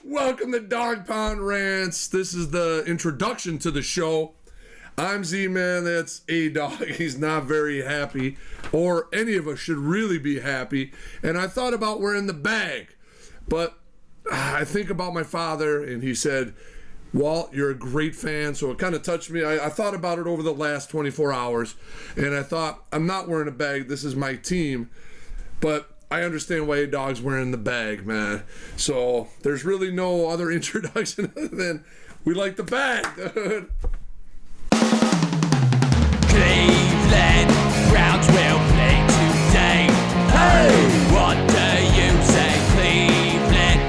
Welcome to Dog Pound Rants. This is the introduction to the show. I'm Z-Man, that's A-Dog. He's not very happy, or any of us should really be happy. And I thought about wearing the bag, but I think about my father, and he said, Walt, you're a great fan, so it kind of touched me. I thought about it over the last 24 hours, and I thought, I'm not wearing a bag. This is my team, but I understand why A-Dog's wearing the bag, man. So there's really no other introduction other than we like the bag, dude. Cleveland Browns will play today. Hey! What do you say? Cleveland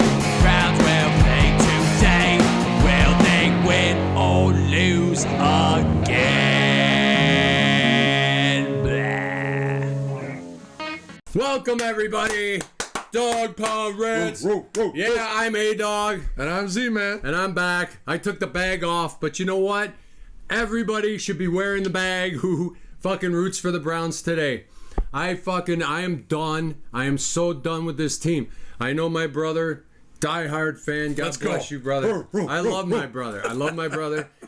Browns will play today. Will they win or lose again? Blah. Welcome, everybody. Dog Pound Rants. Yeah, I'm A-Dog. And I'm Z-Man. And I'm back. I took the bag off, but you know what? Everybody should be wearing the bag who fucking roots for the Browns today. I am done. I am so done with this team. I know my brother, diehard fan. God bless you, brother. I love my brother.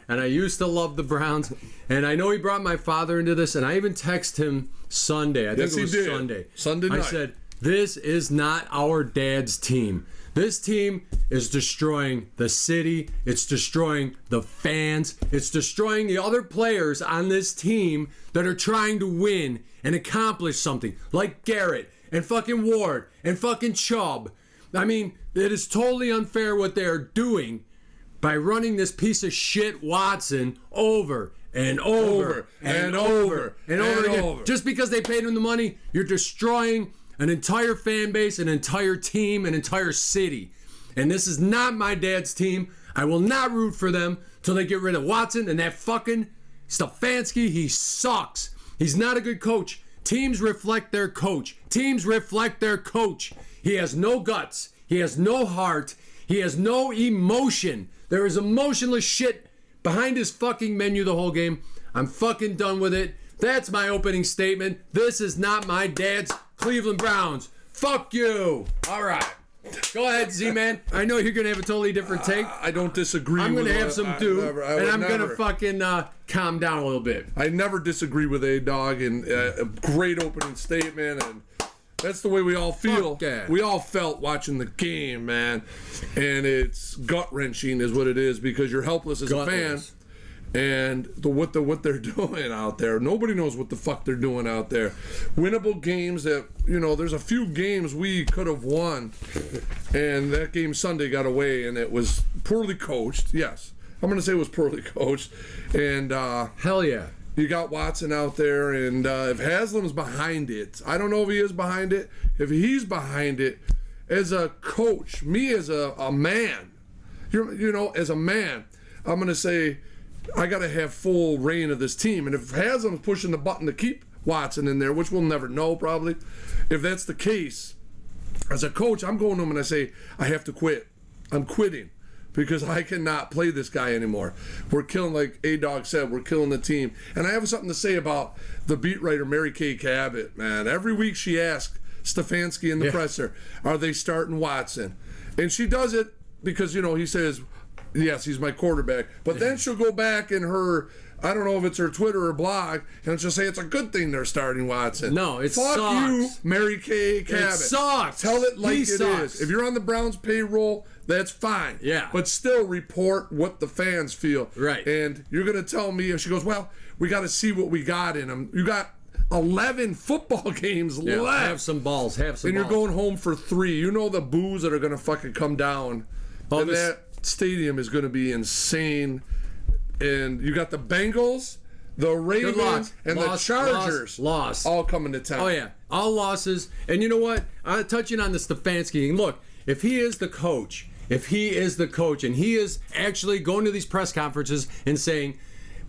And I used to love the Browns. And I know he brought my father into this. And I even texted him Sunday. I think it was Sunday night. I said, this is not our dad's team. This team is destroying the city. It's destroying the fans. It's destroying the other players on this team that are trying to win and accomplish something, like Garrett and fucking Ward and fucking Chubb. I mean, it is totally unfair what they are doing by running this piece of shit Watson over and over and over again. Just because they paid him the money, you're destroying an entire fan base, an entire team, an entire city. And this is not my dad's team. I will not root for them till they get rid of Watson and that fucking Stephanski. He sucks. He's not a good coach. Teams reflect their coach. He has no guts. He has no heart. He has no emotion. There is emotionless shit behind his fucking menu the whole game. I'm fucking done with it. That's my opening statement. This is not my dad's Cleveland Browns. Fuck you. All right. Go ahead, Z-Man. I know you're going to have a totally different take. I don't disagree I'm with going to have some too. And I'm going to fucking calm down a little bit. I never disagree with A-Dog, and a great opening statement, and that's the way we all feel. Yeah. We all felt watching the game, man. And it's gut-wrenching is what it is, because you're helpless as a fan. And what they're doing out there, nobody knows what the fuck they're doing out there. Winnable games that, there's a few games we could have won, and that game Sunday got away, and it was poorly coached. Yes, I'm going to say it was poorly coached. And hell yeah, you got Watson out there, and if Haslam's behind it, I don't know if he is behind it. If he's behind it, as a coach, me as a man, as a man, I'm going to say, I got to have full reign of this team. And if Haslam's pushing the button to keep Watson in there, which we'll never know probably, if that's the case, as a coach, I'm going to him and I say, I have to quit. I'm quitting because I cannot play this guy anymore. We're killing, like A-Dog said, we're killing the team. And I have something to say about the beat writer, Mary Kay Cabot, man. Every week she asks Stephanski in the presser, are they starting Watson? And she does it because, he says, yes, he's my quarterback. But then she'll go back in her, I don't know if it's her Twitter or blog, and she'll say it's a good thing they're starting Watson. No, it Fuck sucks. you, Mary Kay Cabot. It sucks. Tell it like He it sucks. is. If you're on the Browns payroll, that's fine. Yeah. But still report what the fans feel. Right. And you're going to tell me, and she goes, well, we got to see what we got in them. You got 11 football games left. Have some balls. And you're going home for 3. You know the boos that are going to fucking come down. Oh, and that stadium is going to be insane. And you got the Bengals, the Ravens, and the Chargers all coming to town. Oh, yeah. All losses. And you know what? Touching on the Stephanski, look, if he is the coach, and he is actually going to these press conferences and saying,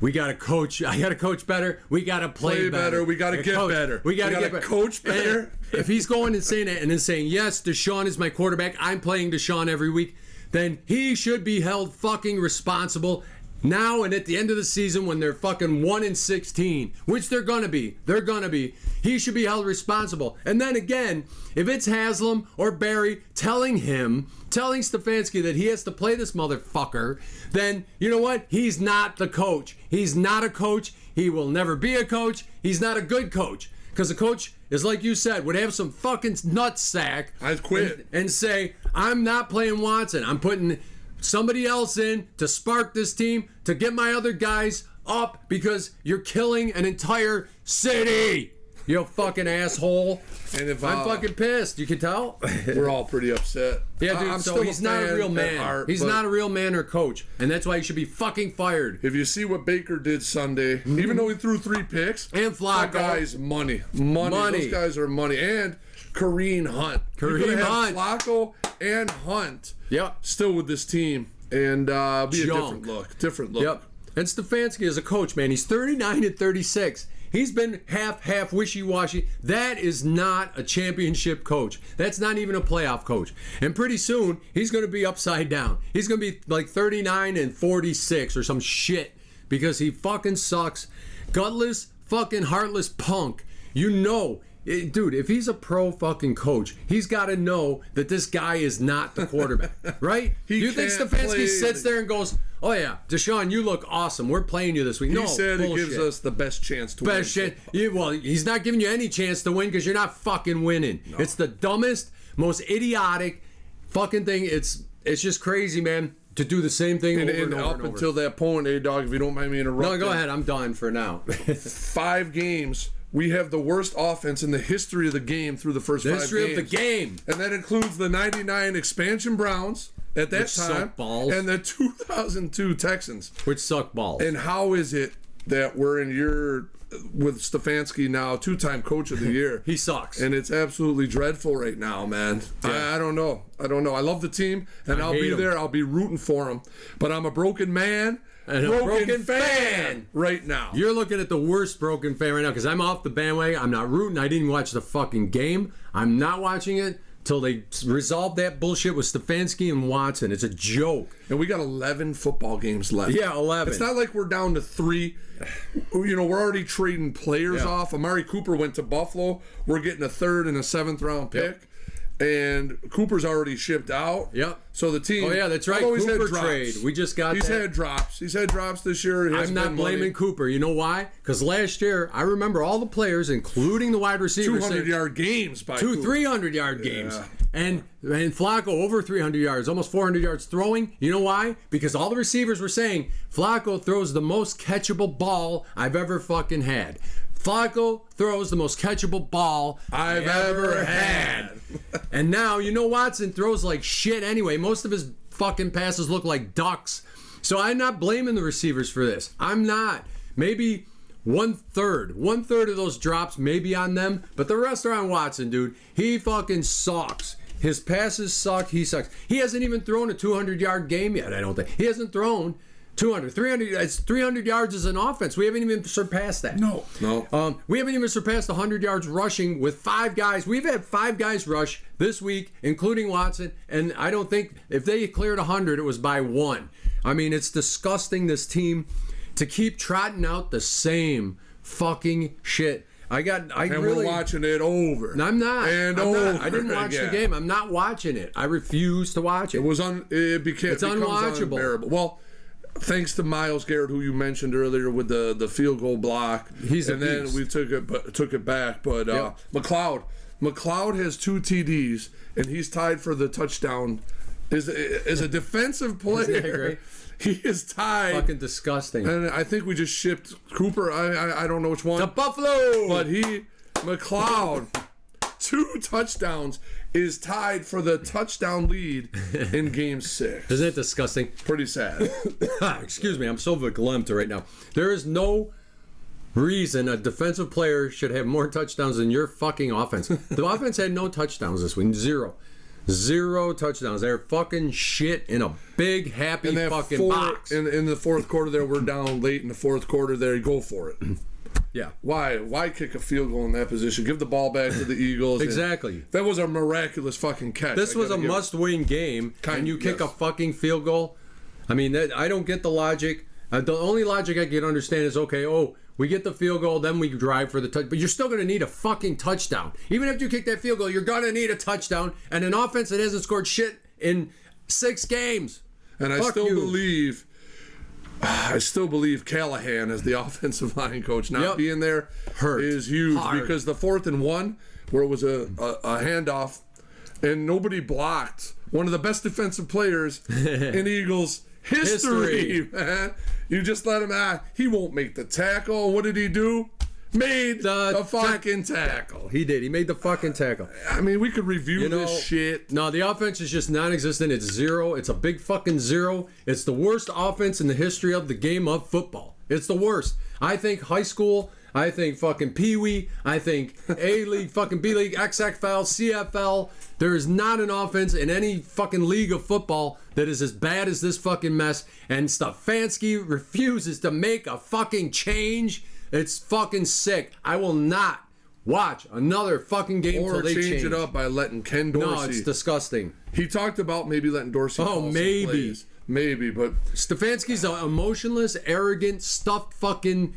we got to coach. I got to coach better. We got to play better. We got to get better. We got to get better. Coach better. If he's going and saying that and then saying, yes, Deshaun is my quarterback, I'm playing Deshaun every week, then he should be held fucking responsible now and at the end of the season when they're fucking 1-16, which they're gonna be. He should be held responsible. And then again, if it's Haslam or Barry telling him telling Stephanski that he has to play this motherfucker, then you know what? He's not the coach. He's not a coach. He will never be a coach. He's not a good coach. Because a coach is, like you said, would have some fucking nutsack. I'd quit. And say, I'm not playing Watson. I'm putting somebody else in to spark this team, to get my other guys up, because you're killing an entire city. You fucking asshole. And if I'm fucking pissed, you can tell. We're all pretty upset. Yeah, dude, I'm so still he's not a real man. He's not a real man or coach. And that's why he should be fucking fired. If you see what Baker did Sunday, even though he threw 3 picks, And Flacco. that guy's money. Those guys are money. And Kareem Hunt. Kareem Hunt. Flacco and Hunt. Yep. Still with this team. And be a Junk. different look. Yep. And Stephanski is a coach, man. He's 39 and 36. He's been half wishy-washy. That is not a championship coach. That's not even a playoff coach. And pretty soon, he's going to be upside down. He's going to be like 39 and 46 or some shit because he fucking sucks. Gutless, fucking heartless punk. You know, dude, if he's a pro fucking coach, he's got to know that this guy is not the quarterback, right? You think can't Stephanski play sits there and goes, "Oh yeah, Deshaun, you look awesome. We're playing you this week." He said it gives us the best chance to win. Best chance. Well, he's not giving you any chance to win because you're not fucking winning. No. It's the dumbest, most idiotic fucking thing. It's just crazy, man, to do the same thing over and over up and over. until that point, dog, if you don't mind me interrupting. No, go ahead. I'm done for now. 5 games. We have the worst offense in the history of the game through the first 5 games. History of the game. And that includes the 99 expansion Browns at that Which time. suck balls. And the 2002 Texans. Which suck balls. And how is it that we're with Stephanski now, 2-time coach of the year? He sucks. And it's absolutely dreadful right now, man. Yeah. I don't know. I love the team, and I'll be there. I'll be rooting for them. But I'm a broken man. And a broken fan right now. You're looking at the worst broken fan right now because I'm off the bandwagon. I'm not rooting. I didn't even watch the fucking game. I'm not watching it till they resolve that bullshit with Stephanski and Watson. It's a joke. And we got 11 football games left. Yeah, 11. It's not like we're down to 3. You know, we're already trading players off. Amari Cooper went to Buffalo. We're getting a 3rd and a 7th round pick. Yep. And Cooper's already shipped out. Yep. So the team. Oh yeah, that's right. Cooper Cooper trade. We just got. He's had drops. He's had drops this year. I'm not blaming Cooper. You know why? Because last year I remember all the players, including the wide receivers, 200-yard games by 300-yard games, and Flacco over 300 yards, almost 400 yards throwing. You know why? Because all the receivers were saying Flacco throws the most catchable ball I've ever fucking had. Flacco throws the most catchable ball I've ever had. And now, you know, Watson throws like shit anyway. Most of his fucking passes look like ducks. So I'm not blaming the receivers for this. I'm not. Maybe 1/3. 1/3 of those drops may be on them, but the rest are on Watson, dude. He fucking sucks. His passes suck. He sucks. He hasn't even thrown a 200-yard game yet, I don't think. He hasn't thrown 300. It's 300 yards as an offense. We haven't even surpassed that. No. We haven't even surpassed 100 yards rushing with 5 guys. We've had 5 guys rush this week, including Watson, and I don't think if they cleared 100, it was by 1. I mean, it's disgusting, this team, to keep trotting out the same fucking shit. We're watching it over. No, I'm not. I didn't watch again. the game. I'm not watching it. I refuse to watch it. It becomes unwatchable. Unbearable. Well, thanks to Myles Garrett, who you mentioned earlier with the field goal block. Then we took it back. But McLeod has 2 TDs, and he's tied for the touchdown. Is a defensive player. Isn't that great? He is tied. Fucking disgusting. And I think we just shipped Cooper. I don't know which one. To Buffalo. But McLeod, 2 touchdowns, is tied for the touchdown lead in Game 6. Isn't it disgusting? Pretty sad. Excuse me, I'm so verklempt right now. There is no reason a defensive player should have more touchdowns than your fucking offense. The offense had no touchdowns this week. 0 touchdowns. They're fucking shit in a big, happy fucking box. In the fourth quarter there, we're down late in the fourth quarter there. You go for it. Yeah. Why kick a field goal in that position? Give the ball back to the Eagles. Exactly. That was a miraculous fucking catch. This was a must-win game, and you kick a fucking field goal. I mean, I don't get the logic. The only logic I can understand is, okay, we get the field goal, then we drive for the touchdown. But you're still going to need a fucking touchdown. Even if you kick that field goal, you're going to need a touchdown. And an offense that hasn't scored shit in 6 games. And I still believe Callahan as the offensive line coach not being there is huge because the 4th and 1 where it was a handoff and nobody blocked one of the best defensive players in Eagles history, man. You just let him he won't make the tackle. What did he do? Made the fucking tackle. He did. He made the fucking tackle. I mean, we could review this shit. No, the offense is just non-existent. It's 0. It's a big fucking 0. It's the worst offense in the history of the game of football. It's the worst. I think high school. I think fucking Pee Wee. I think A-League, fucking B-League, XFL, CFL. There is not an offense in any fucking league of football that is as bad as this fucking mess. And Stephanski refuses to make a fucking change. It's fucking sick. I will not watch another fucking game until they change it up by letting Ken Dorsey. No, it's disgusting. He talked about maybe letting Dorsey. Maybe, but Stefanski's an emotionless, arrogant, stuffed fucking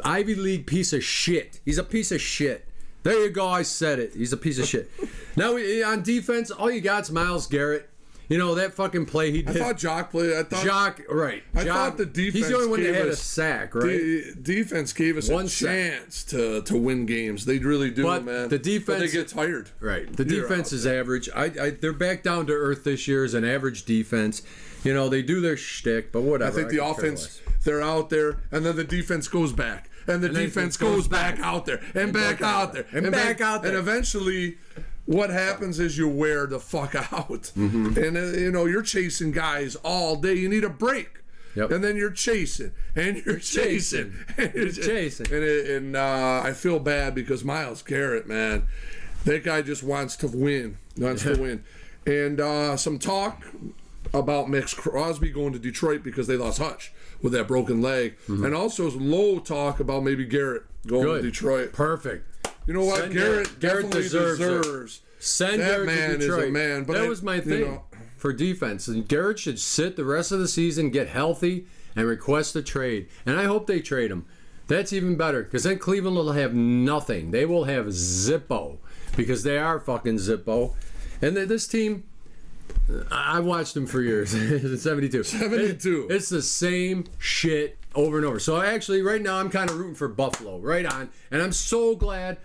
Ivy League piece of shit. He's a piece of shit. There you go. I said it. He's a piece of shit. Now on defense, all you got's Myles Garrett. You know, that fucking play he did. I thought Jock played. I thought the defense. He's the only one that had a sack, right? The defense gave us a chance to win games. They really do, man. The defense. But they get tired. Right. The defense is average. They're back down to earth this year as an average defense. You know, they do their shtick, but whatever. I think the offense, they're out there, and then the defense goes back. And the defense goes back out there, and back out there, and back out there. And eventually, what happens is you wear the fuck out. Mm-hmm. And, you're chasing guys all day. You need a break. Yep. And then you're chasing, and you're chasing. And you're chasing. And I feel bad because Myles Garrett, man, that guy just wants to win. And some talk about Max Crosby going to Detroit because they lost Hutch with that broken leg. Mm-hmm. And also low talk about maybe Garrett going to Detroit. Perfect. You know what? Garrett deserves. Send that Garrett man to Detroit. Is a man. But that was my thing for defense. And Garrett should sit the rest of the season, get healthy, and request a trade. And I hope they trade him. That's even better because then Cleveland will have nothing. They will have Zippo because they are fucking Zippo. And this team, I watched them for years. 72. It's the same shit over and over. So actually, right now, I'm kind of rooting for Buffalo. Right on. And I'm so glad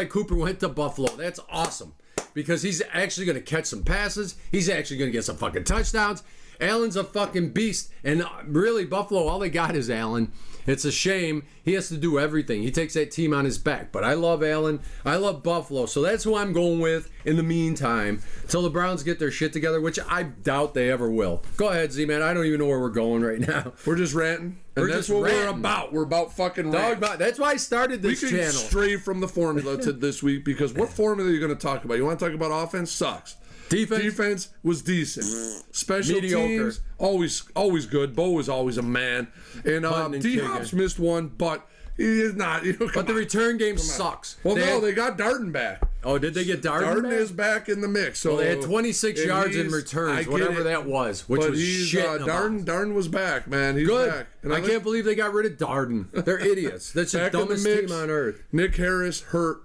Cooper went to Buffalo. That's awesome. Because he's actually going to catch some passes. He's actually going to get some fucking touchdowns. Allen's a fucking beast. And really, Buffalo, all they got is Allen. It's a shame. He has to do everything. He takes that team on his back. But I love Allen. I love Buffalo. So that's who I'm going with in the meantime until the Browns get their shit together, which I doubt they ever will. Go ahead, Z-Man. I don't even know where we're going right now. We're just ranting. And that's what we're about. We're about fucking ranting. That's why I started this channel. We can stray from the formula to this week because what formula are you going to talk about? You want to talk about offense? Sucks. Defense was decent. Special teams, always good. Bo was always a man. And D-Hop's missed one, but he is not. But the return game sucks. Well, they got Darden back. Oh, did they get Darden back? Darden is back in the mix. So they had 26 yards in returns, whatever that was, which was shit. Darden was back, man. He's good. Back. And I can't believe they got rid of Darden. They're idiots. That's the dumbest team on earth. Nick Harris hurt.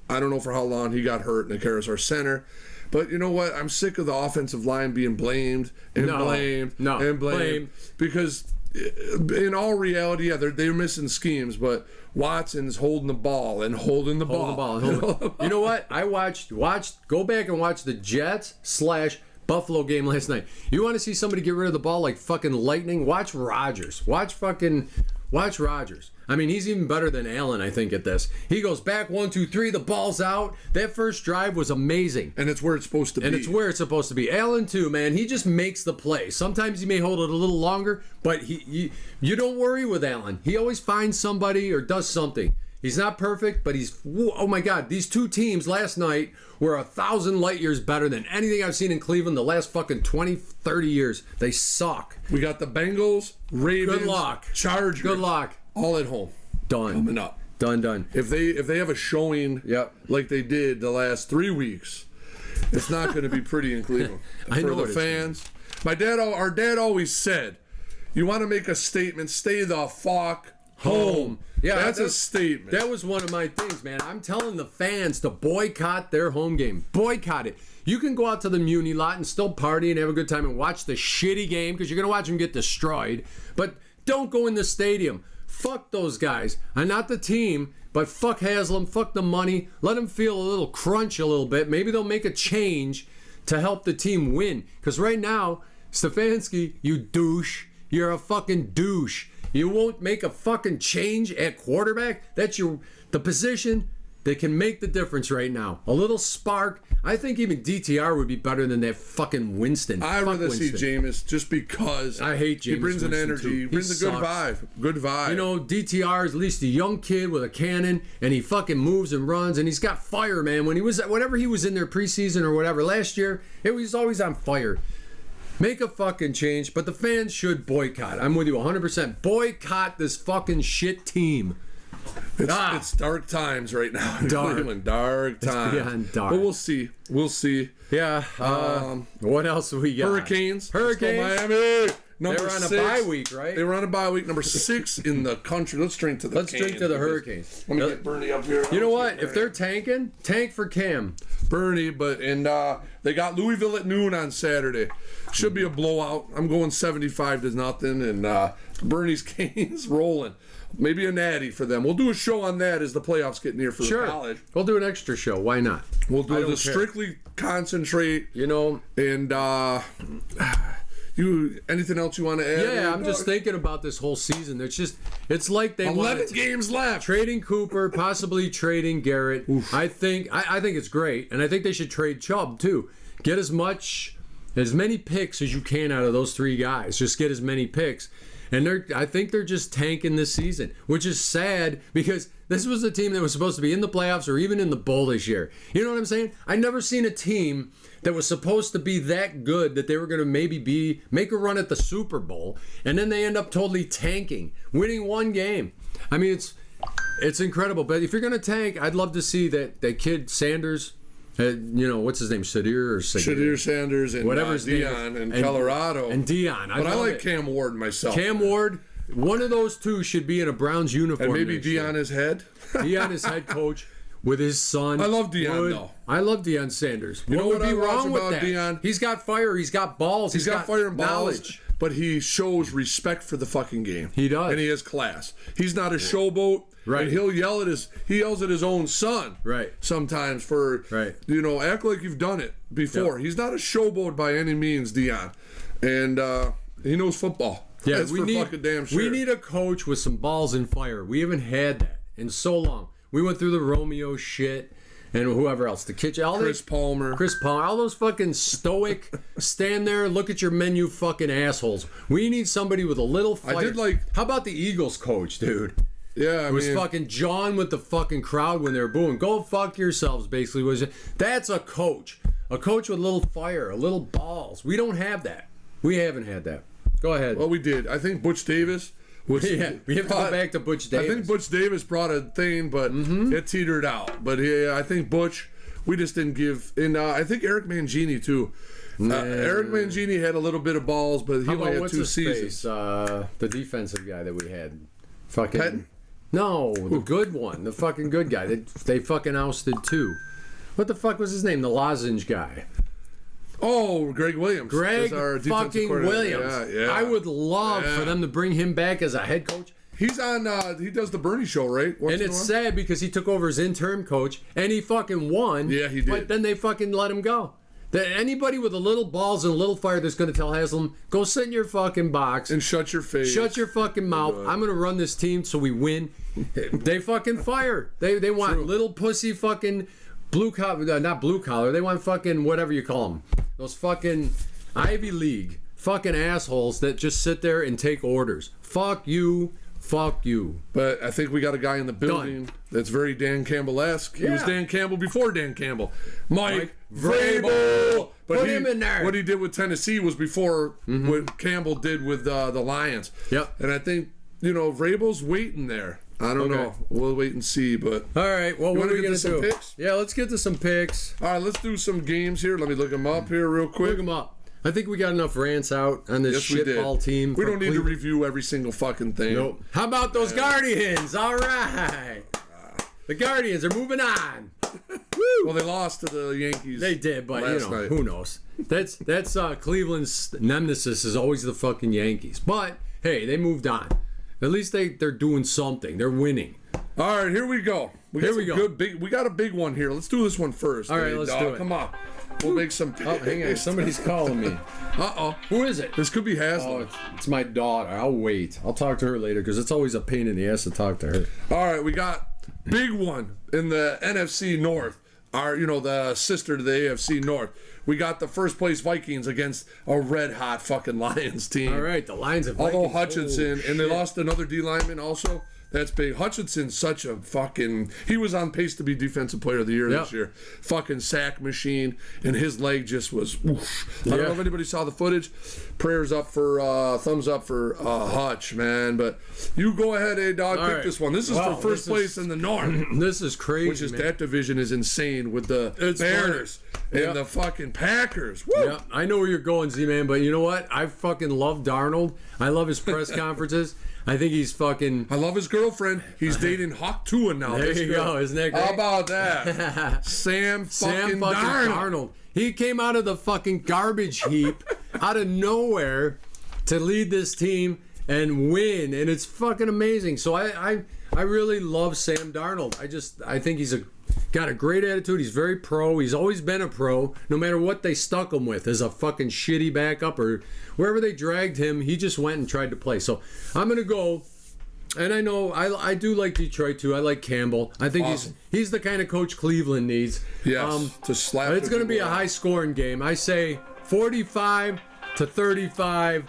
I don't know for how long he got hurt. Nick Harris, our center. But you know what? I'm sick of the offensive line being blamed and blamed. Because in all reality, they're missing schemes, but Watson's holding the ball. You know what? I go back and watch the Jets/Buffalo game last night. You want to see somebody get rid of the ball like fucking lightning? Watch Rodgers. Watch Rodgers. I mean, he's even better than Allen, I think, at this. He goes back, 1, 2, 3, the ball's out. That first drive was amazing. And it's where it's supposed to be. Allen, too, man. He just makes the play. Sometimes he may hold it a little longer, but you don't worry with Allen. He always finds somebody or does something. He's not perfect, but oh my God, these two teams last night were 1,000 light years better than anything I've seen in Cleveland the last fucking 20, 30 years. They suck. We got the Bengals, Ravens, good luck. Chargers. Good luck. All at home. Done. Coming up. Done. If they have a showing like they did the last 3 weeks, it's not going to be pretty in Cleveland. For the fans. Our dad always said, you want to make a statement, stay the fuck home. Yeah, that's a statement. That was one of my things, man. I'm telling the fans to boycott their home game. Boycott it. You can go out to the Muni lot and still party and have a good time and watch the shitty game because you're going to watch them get destroyed. But don't go in the stadium. Fuck those guys. And not the team, but fuck Haslam, fuck the money. Let them feel a little crunch a little bit. Maybe they'll make a change to help the team win. Because right now, Stephanski, you douche. You're a fucking douche. You won't make a fucking change at quarterback? That's the position that can make the difference right now. A little spark. I think even DTR would be better than that fucking Winston. I'd rather see Jameis just because I hate Jameis. He brings an energy. He brings a good vibe. Good vibe. You know, DTR is at least a young kid with a cannon, and he fucking moves and runs, and he's got fire, man. Whenever he was in their preseason or whatever last year, it was always on fire. Make a fucking change, but the fans should boycott. I'm with you 100%. Boycott this fucking shit team. It's dark times right now. Dark times. It's beyond dark. But we'll see. Yeah. What else do we got? Hurricanes. They Miami. were on a bye week, right? They were on a bye week. Number 6 in the country. Let's drink to the Hurricanes. Let me get Bernie up here. You know what? If they're tanking, tank for Cam. Bernie, they got Louisville at noon on Saturday. Should be a blowout. I'm going 75-0, and Bernie's Canes rolling. Maybe a natty for them. We'll do a show on that as the playoffs get near for the college. We'll do an extra show. Why not? We'll do the strictly concentrate. You know, and anything else you want to add? Yeah, I'm just thinking about this whole season. It's like they 11 games left. Trading Cooper, possibly trading Garrett. Oof. I think it's great, and I think they should trade Chubb too. Get as many picks as you can out of those 3 guys. Just get as many picks. And I think they're just tanking this season, which is sad because this was a team that was supposed to be in the playoffs or even in the bowl this year. You know what I'm saying? I've never seen a team that was supposed to be that good that they were going to make a run at the Super Bowl, and then they end up totally tanking, winning 1 game. I mean, it's incredible. But if you're going to tank, I'd love to see that kid Sanders. What's his name? Shadir Sanders and whatever his Dion name in Colorado. And Dion. I like Cam Ward myself. Cam Ward, one of those two should be in a Browns uniform. And maybe Dion his head. Dion is head coach with his son. I love Dion, though. I love Dion Sanders. You know what would be wrong with that? Dion? He's got fire. He's got balls. He's got fire and balls. Knowledge. But he shows respect for the fucking game. He does. And he has class. He's not a showboat. Right. And he yells at his own son. Right. Sometimes for act like you've done it before. Yep. He's not a showboat by any means, Dion. And he knows football. Yeah, that's fucking damn sure. We need a coach with some balls and fire. We haven't had that in so long. We went through the Romeo shit. And whoever else, the kitchen, Chris Palmer, all those fucking stoic, stand there, look at your menu, fucking assholes. We need somebody with a little fire. How about the Eagles coach, dude? Yeah, it was fucking John with the fucking crowd when they were booing. Go fuck yourselves, basically. That's a coach with a little fire, a little balls. We don't have that. We haven't had that. Go ahead. Well, we did. I think Butch Davis. We have to go back to Butch Davis. I think Butch Davis brought a thing, but it teetered out. But I think Butch, we just didn't give. And I think Eric Mangini, too. Eric Mangini had a little bit of balls, but he only had 2 seasons. The defensive guy that we had. Fucking. Patton? No, the good one. The fucking good guy. They fucking ousted, too. What the fuck was his name? The lozenge guy. Oh, Greg Williams. Greg fucking Williams. Yeah. I would love for them to bring him back as a head coach. He's on, he does the Bernie show, right? And it's sad because he took over as interim coach and he fucking won. Yeah, he did. But then they fucking let him go. Anybody with a little balls and a little fire that's going to tell Haslam, go sit in your fucking box. And shut your face. Shut your fucking mouth. I'm going to run this team so we win. They fucking fire. They want little pussy fucking blue collar, not blue collar. They want fucking whatever you call them. Those fucking Ivy League fucking assholes that just sit there and take orders. Fuck you. Fuck you. But I think we got a guy in the building that's very Dan Campbell-esque. He was Dan Campbell before Dan Campbell. Mike Vrabel. But Put him in there. What he did with Tennessee was before what Campbell did with the Lions. Yep. And I think, Vrabel's waiting there. I don't know. We'll wait and see. But all right. Well, what are we going to do? Picks? Yeah, let's get to some picks. All right, let's do some games here. Let me look them up here real quick. Look them up. I think we got enough rants out on this shitball team. We don't need to review every single fucking thing. Nope. How about those Guardians? All right. The Guardians are moving on. Woo! Well, they lost to the Yankees. They did, but last night. who knows? That's Cleveland's nemesis is always the fucking Yankees. But hey, they moved on. At least they're doing something. They're winning. All right, here we go. We got a big one here. Let's do this one first. All right, let's do it. Come on. We'll make some. Oh, hang on. Somebody's calling me. Uh-oh. Who is it? This could be Haslam. Oh, it's my daughter. I'll wait. I'll talk to her later because it's always a pain in the ass to talk to her. All right, we got big one in the NFC North. The sister to the AFC North. We got the first place Vikings against a red hot fucking Lions team. All right, the Lions have. Although Hutchinson, and they lost another D lineman also. That's big. Hutchinson's such a fucking... He was on pace to be Defensive Player of the Year this year. Fucking sack machine, and his leg just was... Whoosh. I don't know if anybody saw the footage. Prayers up for... thumbs up for Hutch, man. But you go ahead, A-Dog, pick this one. This is for first place in the North. This is crazy, Which is, that division is insane with the Bears and the fucking Packers. Woo! Yeah, I know where you're going, Z-Man, but you know what? I fucking love Darnold. I love his press conferences. I think he's fucking... I love his girlfriend. He's dating Hawk Tua now. There you go. Isn't that great? How about that? Sam fucking Darnold. He came out of the fucking garbage heap, out of nowhere, to lead this team and win, and it's fucking amazing. So I really love Sam Darnold. I think he's got a great attitude. He's very pro. He's always been a pro. No matter what they stuck him with as a fucking shitty backup or wherever they dragged him, he just went and tried to play. So I'm gonna go. And I know I do like Detroit too. I like Campbell. I think he's the kind of coach Cleveland needs. Yes. To slap. It's going to be a high scoring game. I say 45-35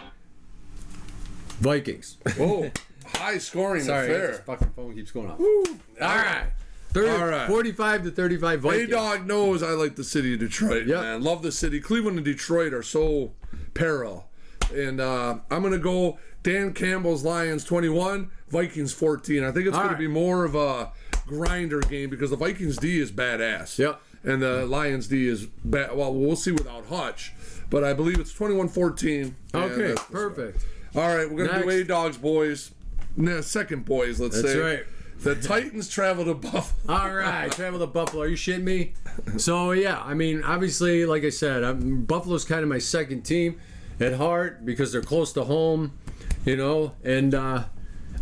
Vikings. Oh, high scoring affair. This fucking phone keeps going off. All right. 45-35 Vikings. A-Dog knows I like the city of Detroit, man. Love the city. Cleveland and Detroit are so parallel. And I'm going to go Dan Campbell's Lions 21, Vikings 14. I think it's going to be more of a grinder game because the Vikings D is badass. Yep. And the Lions D is bad. Well, we'll see without Hutch. But I believe it's 21-14. Okay, perfect. All right, we're going to do A-Dog's boys. Second boys, let's say. That's right. The Titans travel to Buffalo. All right, travel to Buffalo. Are you shitting me? So, yeah, I mean, obviously, like I said, Buffalo's kind of my second team at heart because they're close to home, and I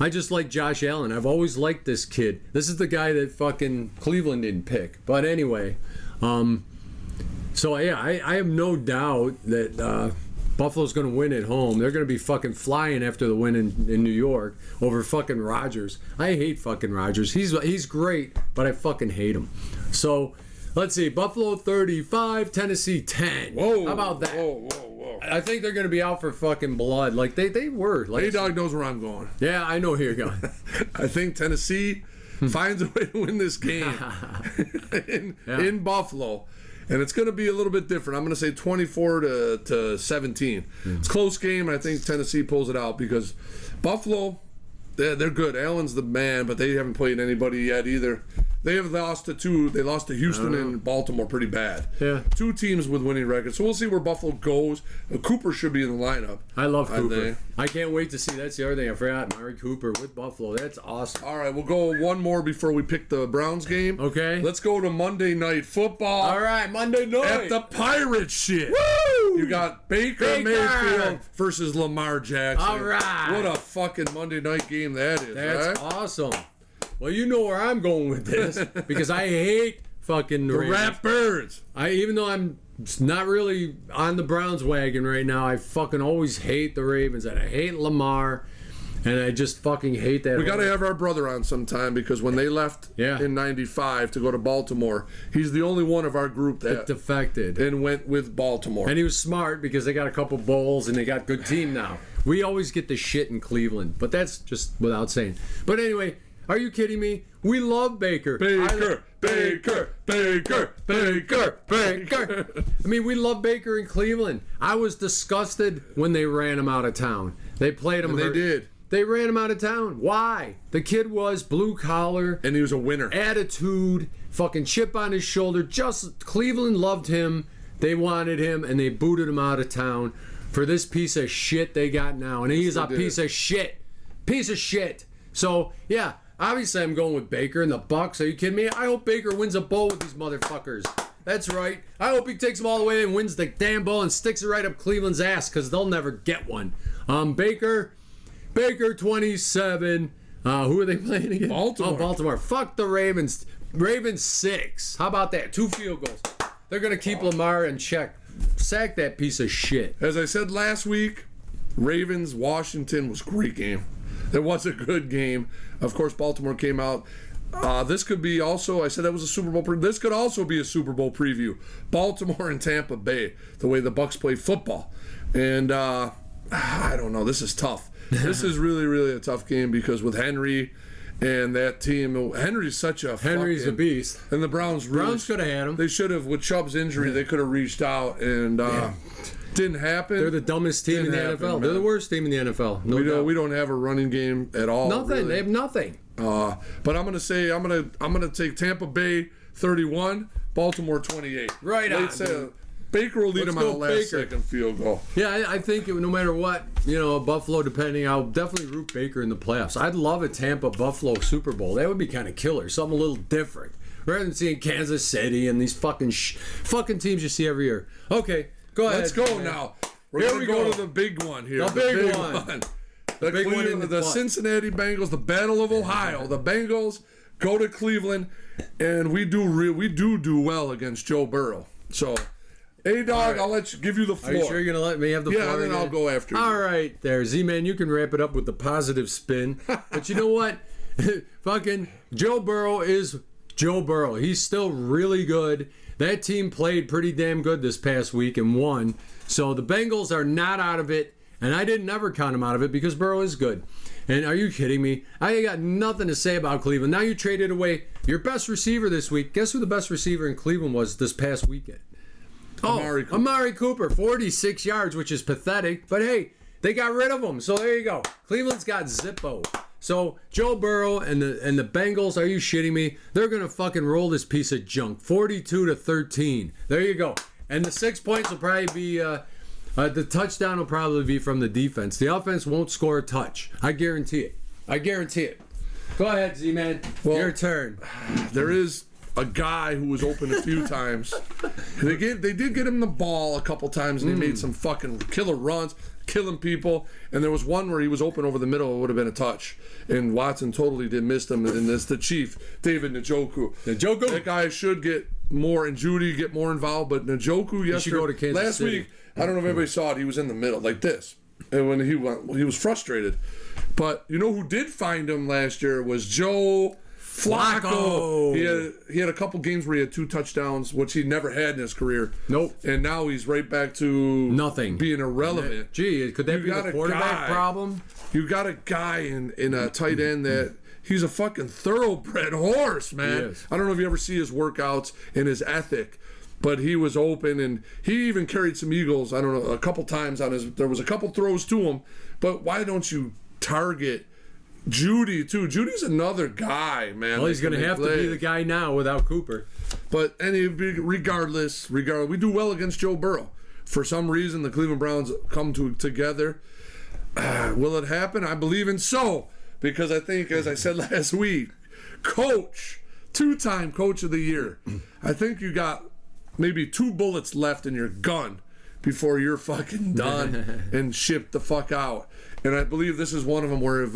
just like Josh Allen. I've always liked this kid. This is the guy that fucking Cleveland didn't pick. But anyway, so, yeah, I have no doubt that Buffalo's going to win at home. They're going to be fucking flying after the win in New York over fucking Rodgers. I hate fucking Rodgers. He's great, but I fucking hate him. So, let's see. Buffalo 35, Tennessee 10. Whoa. How about that? Whoa. I think they're going to be out for fucking blood. Like they were. Like, A-Dog knows where I'm going. Yeah, I know where you're going. I think Tennessee finds a way to win this game in Buffalo. And it's going to be a little bit different. I'm going to say 24 to 17. It's a close game, and I think Tennessee pulls it out because Buffalo, they're good. Allen's the man, but they haven't played anybody yet either. They have lost to two. They lost to Houston and Baltimore pretty bad. Yeah. Two teams with winning records. So we'll see where Buffalo goes. Cooper should be in the lineup. I love Cooper. I can't wait to see. That's the other thing I forgot. Murray Cooper with Buffalo. That's awesome. All right, we'll go one more before we pick the Browns game. Okay. Let's go to Monday Night Football. All right, Monday night. At the Pirate shit. Woo! You got Baker Mayfield versus Lamar Jackson. All right. What a fucking Monday night game that is. That's right? awesome. Well, you know where I'm going with this because I hate fucking the Ravens. Rat Birds. Even though I'm not really on the Browns wagon right now, I fucking always hate the Ravens and I hate Lamar and I just fucking hate that. We got to have our brother on sometime because when they left in 95 to go to Baltimore, he's the only one of our group that defected and went with Baltimore. And he was smart because they got a couple bowls and they got a good team now. We always get the shit in Cleveland, but that's just without saying. But anyway, are you kidding me? We love Baker. Baker. I mean, we love Baker in Cleveland. I was disgusted when they ran him out of town. They played him. And they did. They ran him out of town. Why? The kid was blue collar. And he was a winner. Attitude. Fucking chip on his shoulder. Just Cleveland loved him. They wanted him. And they booted him out of town for this piece of shit they got now. And he's a piece of shit. Piece of shit. So, yeah. Obviously, I'm going with Baker and the Bucks. Are you kidding me? I hope Baker wins a bowl with these motherfuckers. That's right. I hope he takes them all the way and wins the damn bowl and sticks it right up Cleveland's ass because they'll never get one. Baker 27. Who are they playing again? Baltimore. Oh, Baltimore. Fuck the Ravens. Ravens 6. How about that? 2 field goals. They're going to keep Lamar in check. Sack that piece of shit. As I said last week, Ravens-Washington was a great game. It was a good game. Of course, Baltimore came out. This could be also, I said that was a Super Bowl this could also be a Super Bowl preview. Baltimore and Tampa Bay, the way the Bucs play football. And I don't know, this is tough. This is really, really a tough game because with Henry and that team, Henry's a beast. And the Browns could have had him. They should have, with Chubb's injury, they could have reached out and didn't happen. They're the dumbest team in the NFL. Man. They're the worst team in the NFL. No doubt. We don't have a running game at all. Nothing. Really. They have nothing. But I'm gonna take Tampa Bay 31, Baltimore 28. Right on. Baker will lead them on a last Baker. second field goal. Yeah, I think no matter what, Buffalo, depending, I'll definitely root Baker in the playoffs. I'd love a Tampa-Buffalo Super Bowl. That would be kind of killer. Something a little different. Rather than seeing Kansas City and these fucking teams you see every year. Okay, go ahead. Let's go now. We're Here going we to go go. to the big one here. The big one. The big one in the butt. Cincinnati Bengals, the Battle of Ohio. The Bengals go to Cleveland, and we do well against Joe Burrow. So, hey, dog, All right. I'll give you the floor. Are you sure you're going to let me have the floor? Yeah, and then again? I'll go after you. All right, there. Z-Man, you can wrap it up with the positive spin. But you know what? Fucking Joe Burrow is Joe Burrow. He's still really good. That team played pretty damn good this past week and won. So the Bengals are not out of it. And I didn't ever count him out of it because Burrow is good. And are you kidding me? I got nothing to say about Cleveland. Now you traded away your best receiver this week. Guess who the best receiver in Cleveland was this past weekend? Amari Cooper, 46 yards, which is pathetic. But hey, they got rid of him. So there you go. Cleveland's got Zippo. So Joe Burrow and the Bengals, are you shitting me? They're going to fucking roll this piece of junk. 42-13. There you go. And the 6 points will probably be... the touchdown will probably be from the defense. The offense won't score a touch. I guarantee it. Go ahead, Z-Man. Your turn. There is a guy who was open a few times. They did get him the ball a couple times, and he made some fucking killer runs, killing people. And there was one where he was open over the middle. It would have been a touch. And Watson totally did miss him. And it's the Chief, David Njoku. That guy should get more, and Judy get more involved. But Njoku yesterday, should go to Kansas last City. week, I don't know if everybody saw it. He was in the middle like this, and when he was frustrated. But you know who did find him last year was Joe Flacco. He had a couple games where he had 2 touchdowns, which he never had in his career. Nope. And now he's right back to nothing, being irrelevant. Gee, could that be the quarterback problem? You got a guy in a tight end that he's a fucking thoroughbred horse, man. I don't know if you ever see his workouts and his ethic. But he was open, and he even carried some eagles, I don't know, a couple times on his... There was a couple throws to him, but why don't you target Judy, too? Judy's another guy, man. Well, he's going to have to be the guy now without Cooper. But regardless, we do well against Joe Burrow. For some reason, the Cleveland Browns come together. Will it happen? I believe in so, because I think, as I said last week, coach, 2-time coach of the year, I think you got... maybe 2 bullets left in your gun before you're fucking done and shipped the fuck out. And I believe this is one of them where if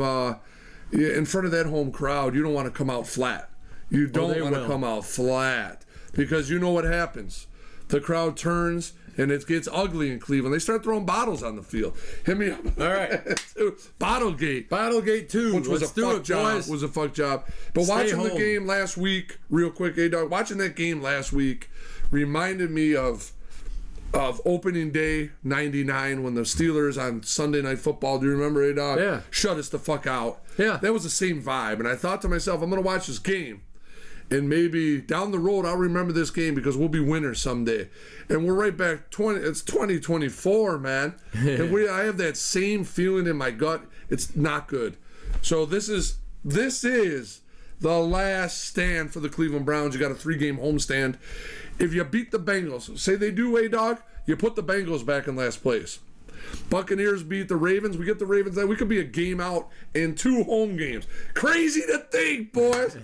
in front of that home crowd, you don't want to come out flat. You don't want to come out flat because you know what happens. The crowd turns and it gets ugly in Cleveland. They start throwing bottles on the field. Hit me up. All right. Bottlegate 2, which was a fuck job. But watching the game last week, real quick, A-Dog, watching that game last week reminded me of opening day 99 when the Steelers on Sunday Night Football, do you remember, A-Dog? Yeah. Shut us the fuck out. Yeah. That was the same vibe. And I thought to myself, I'm going to watch this game. And maybe down the road, I'll remember this game because we'll be winners someday. And we're right back. It's 2024, man. And I have that same feeling in my gut. It's not good. So this is the last stand for the Cleveland Browns. You got a 3-game homestand. If you beat the Bengals, say they do, A-Dog, you put the Bengals back in last place. Buccaneers beat the Ravens. We get the Ravens. We could be a game out in 2 home games. Crazy to think, boys.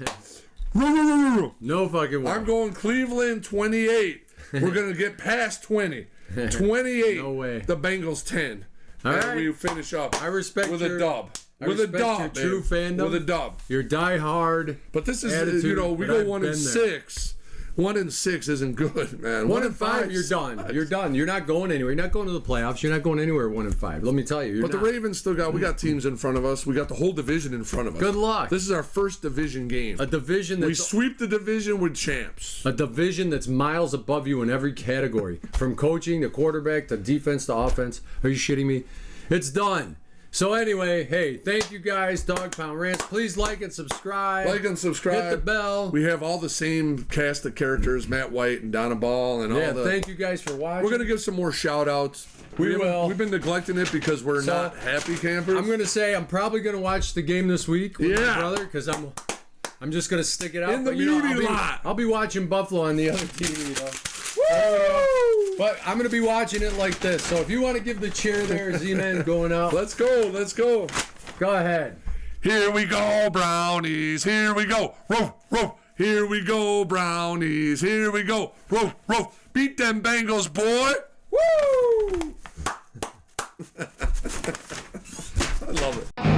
No fucking way. I'm going Cleveland 28. We're going to get past 20. 28. No way. The Bengals 10. All and right. we finish up I respect with your- a dub. I With a respect dub, your true babe. fandom. With a dub. Your die-hard But this is, attitude, we but go I've 1 been and there. 6. 1 and 6 isn't good, man. 1 and 5, you're done. sucks. You're done. You're not going anywhere. You're not going to the playoffs. You're not going anywhere 1 and 5. Let me tell you. But the Ravens still we got teams in front of us. We got the whole division in front of us. Good luck. This is our first division game. a division We that's sweep the division with champs. a division that's miles above you in every category, from coaching to quarterback to defense to offense. Are you shitting me? It's done. So anyway, hey, thank you guys, Dog Pound Rants. Please like and subscribe. Like and subscribe. Hit the bell. We have all the same cast of characters, Matt White and Donna Ball and Yeah, all the. thank you guys for watching. We're gonna give some more shout outs. We will. We've been neglecting it because we're So, not happy campers. I'm gonna say I'm probably gonna watch the game this week with my Yeah. brother because I'm just gonna stick it out. In the But, you know, beauty lot. I'll be watching Buffalo on the other TV though. Woo! But I'm gonna be watching it like this. So if you want to give the cheer there, Z-Man going out, Let's go. Let's go. go ahead. Here we go, Brownies. Here we go. Roof, roof. Here we go, Brownies. Here we go. Roof, roof. Beat them Bengals, boy. Woo! I love it.